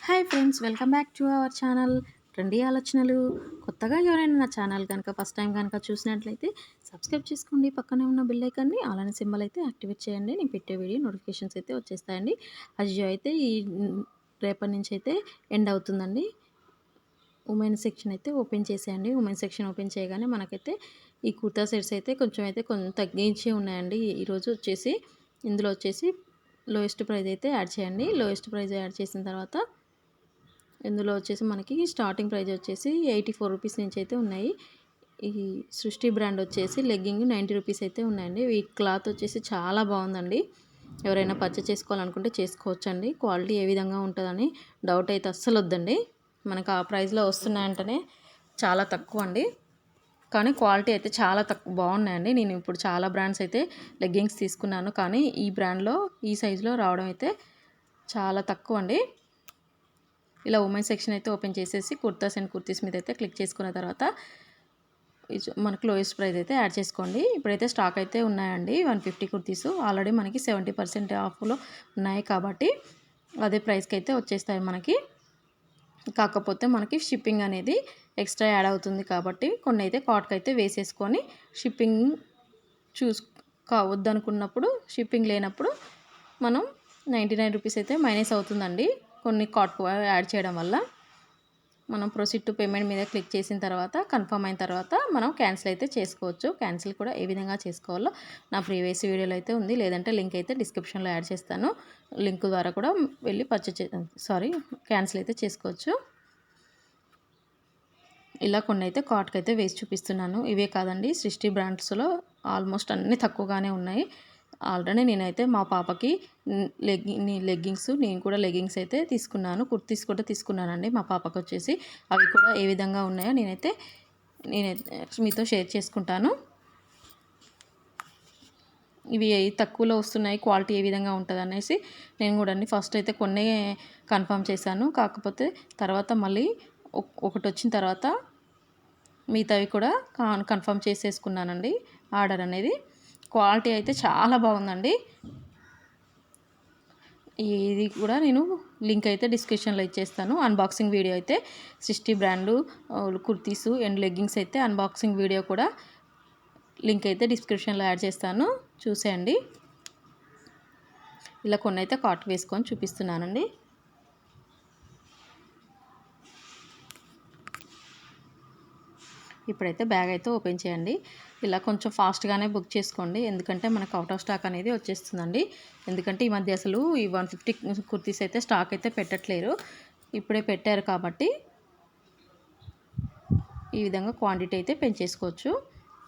Hi friends, welcome back to our channel trendy ఆలోచనలు. కొత్తగా ఎవరైనా నా ఛానల్ కనుక ఫస్ట్ టైం కనుక చూసినట్లయితే సబ్స్క్రైబ్ చేసుకోండి. పక్కనే ఉన్న బెల్ ఐకాన్ని అలానే సింబల్ అయితే యాక్టివేట్ చేయండి. నేను పెట్టే వీడియో నోటిఫికేషన్స్ అయితే వచ్చేస్తాయండి. అజియో అయితే ఈ రేపటి నుంచి అయితే ఎండ్ అవుతుందండి. ఉమెన్ సెక్షన్ అయితే ఓపెన్ చేసేయండి. ఉమెన్ సెక్షన్ ఓపెన్ చేయగానే మనకైతే ఈ కుర్తా సెట్స్ అయితే కొంచెం తగ్గించి ఉన్నాయండి. ఈరోజు వచ్చేసి ఇందులో వచ్చేసి లోయెస్ట్ ప్రైస్ అయితే యాడ్ చేయండి. లోయెస్ట్ ప్రైస్ యాడ్ చేసిన తర్వాత ఇందులో వచ్చేసి మనకి స్టార్టింగ్ ప్రైస్ వచ్చేసి 84 రూపీస్ నుంచి అయితే ఉన్నాయి. ఈ సృష్టి బ్రాండ్ వచ్చేసి లెగ్గింగ్ 90 రూపీస్ అయితే ఉన్నాయండి. ఈ క్లాత్ వచ్చేసి చాలా బాగుందండి. ఎవరైనా పర్చేస్ చేసుకోవాలనుకుంటే చేసుకోవచ్చండి. క్వాలిటీ ఏ విధంగా ఉంటుందని డౌట్ అయితే అస్సలు వద్దండి. మనకు ఆ ప్రైస్లో వస్తున్నాయంటేనే చాలా తక్కువ అండి. కానీ క్వాలిటీ అయితే చాలా బాగున్నాయండి. నేను ఇప్పుడు చాలా బ్రాండ్స్ అయితే లెగ్గింగ్స్ తీసుకున్నాను, కానీ ఈ బ్రాండ్లో ఈ సైజులో రావడం అయితే చాలా తక్కువ అండి. ఇలా ఉమెన్ సెక్షన్ అయితే ఓపెన్ చేసేసి కుర్తాస్ అండ్ కుర్తీస్ మీద అయితే క్లిక్ చేసుకున్న తర్వాత మనకు లోయెస్ట్ ప్రైస్ అయితే యాడ్ చేసుకోండి. ఇప్పుడైతే స్టాక్ అయితే ఉన్నాయండి 150 కుర్తీస్. ఆల్రెడీ మనకి 70% ఆఫ్లో ఉన్నాయి కాబట్టి అదే ప్రైస్కి అయితే వచ్చేస్తాయి మనకి. కాకపోతే మనకి షిప్పింగ్ అనేది ఎక్స్ట్రా యాడ్ అవుతుంది కాబట్టి కొన్ని అయితే కార్ట్కి అయితే వేసేసుకొని షిప్పింగ్ వద్దనుకున్నప్పుడు షిప్పింగ్ లేనప్పుడు మనం 99 రూపీస్ అయితే మైనస్ అవుతుందండి. కొన్ని కార్ట్కు యాడ్ చేయడం వల్ల మనం ప్రొసీడ్ టు పేమెంట్ మీద క్లిక్ చేసిన తర్వాత కన్ఫర్మ్ అయిన తర్వాత మనం క్యాన్సిల్ అయితే చేసుకోవచ్చు. క్యాన్సిల్ కూడా ఏ విధంగా చేసుకోవాలో నా ప్రీవియస్ వీడియోలో అయితే ఉంది, లేదంటే లింక్ అయితే డిస్క్రిప్షన్లో యాడ్ చేస్తాను. లింక్ ద్వారా కూడా వెళ్ళి క్యాన్సిల్ అయితే చేసుకోవచ్చు. ఇలా కొన్ని అయితే కార్ట్కి అయితే వేసి చూపిస్తున్నాను. ఇవే కాదండి, సృష్టి బ్రాండ్స్లో ఆల్మోస్ట్ అన్నీ తక్కువగానే ఉన్నాయి. ఆల్రెడీ నేనైతే మా పాపకి లెగ్గింగ్స్ నేను కూడా లెగ్గింగ్స్ అయితే తీసుకున్నాను. కుర్తీస్ కూడా తీసుకున్నానండి మా పాపకు వచ్చేసి. అవి కూడా ఏ విధంగా ఉన్నాయో నేనైతే మీతో షేర్ చేసుకుంటాను. ఇవి తక్కువలో వస్తున్నాయి, క్వాలిటీ ఏ విధంగా ఉంటుంది అనేసి నేను కూడా ఫస్ట్ అయితే కొన్ని కన్ఫర్మ్ చేశాను. కాకపోతే తర్వాత మళ్ళీ ఒకటి వచ్చిన తర్వాత మిగతావి కూడా కన్ఫర్మ్ చేసేసుకున్నానండి. ఆర్డర్ అనేది క్వాలిటీ అయితే చాలా బాగుందండి. ఇది కూడా నేను లింక్ అయితే డిస్క్రిప్షన్లో ఇచ్చేస్తాను. అన్బాక్సింగ్ వీడియో అయితే సృష్టి బ్రాండు కుర్తీస్ అండ్ లెగ్గింగ్స్ అయితే అన్బాక్సింగ్ వీడియో కూడా లింక్ అయితే డిస్క్రిప్షన్లో యాడ్ చేస్తాను, చూసేయండి. ఇలా కొన్ని అయితే కార్ట్ వేసుకొని చూపిస్తున్నానండి. ఇప్పుడైతే బ్యాగ్ అయితే ఓపెన్ చేయండి. ఇలా కొంచెం ఫాస్ట్గానే బుక్ చేసుకోండి, ఎందుకంటే మనకు అవుట్ ఆఫ్ స్టాక్ అనేది వచ్చేస్తుందండి. ఎందుకంటే ఈ మధ్య అసలు ఈ 150 కుర్తీస్ అయితే స్టాక్ అయితే పెట్టట్లేరు. ఇప్పుడే పెట్టారు కాబట్టి ఈ విధంగా క్వాంటిటీ అయితే పెంచేసుకోవచ్చు.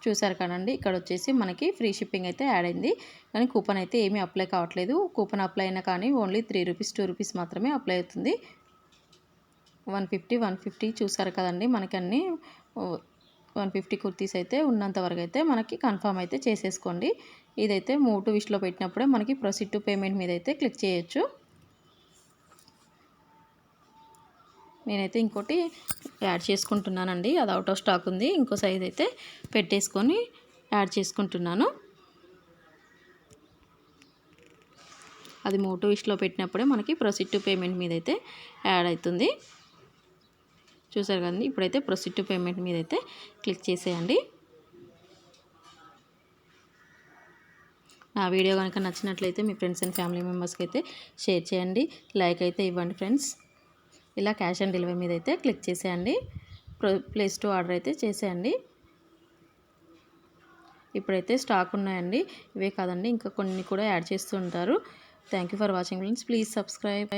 చూసారు కదండి, ఇక్కడ వచ్చేసి మనకి ఫ్రీ షిప్పింగ్ అయితే యాడ్ అయింది, కానీ కూపన్ అయితే ఏమీ అప్లై కావట్లేదు. కూపన్ అప్లై అయినా కానీ ఓన్లీ 3 రూపీస్ 2 రూపీస్ మాత్రమే అప్లై అవుతుంది. 150 చూసారు కదండి, మనకి అన్నీ 150 కుర్తీస్ అయితే ఉన్నంత వరకు అయితే మనకి కన్ఫర్మ్ అయితే చేసేసుకోండి. ఇదైతే మూవ్ టు విష్లో పెట్టినప్పుడే మనకి ప్రొసీడ్ టు పేమెంట్ మీద అయితే క్లిక్ చేయొచ్చు. నేనైతే ఇంకోటి యాడ్ చేసుకుంటున్నానండి, అది అవుట్ ఆఫ్ స్టాక్ ఉంది. ఇంకో సైజ్ అయితే పెట్టేసుకొని యాడ్ చేసుకుంటున్నాను. అది మూవ్ టు విష్లో పెట్టినప్పుడే మనకి ప్రొసీడ్ టు పేమెంట్ మీద అయితే యాడ్ అవుతుంది. చూసారు కదండి, ఇప్పుడైతే ప్రొసీడ్ టు పేమెంట్ మీద అయితే క్లిక్ చేసేయండి. నా వీడియో కనుక నచ్చినట్లయితే మీ ఫ్రెండ్స్ అండ్ ఫ్యామిలీ మెంబర్స్కి అయితే షేర్ చేయండి, లైక్ అయితే ఇవ్వండి ఫ్రెండ్స్. ఇలా క్యాష్ ఆన్ డెలివరీ మీద అయితే క్లిక్ చేసేయండి. ప్లేస్ టు ఆర్డర్ అయితే చేసేయండి. ఇప్పుడైతే స్టాక్ ఉన్నాయండి. ఇవే కాదండి, ఇంకా కొన్ని కూడా యాడ్ చేస్తూ ఉంటారు. Thank you for watching friends. Please subscribe.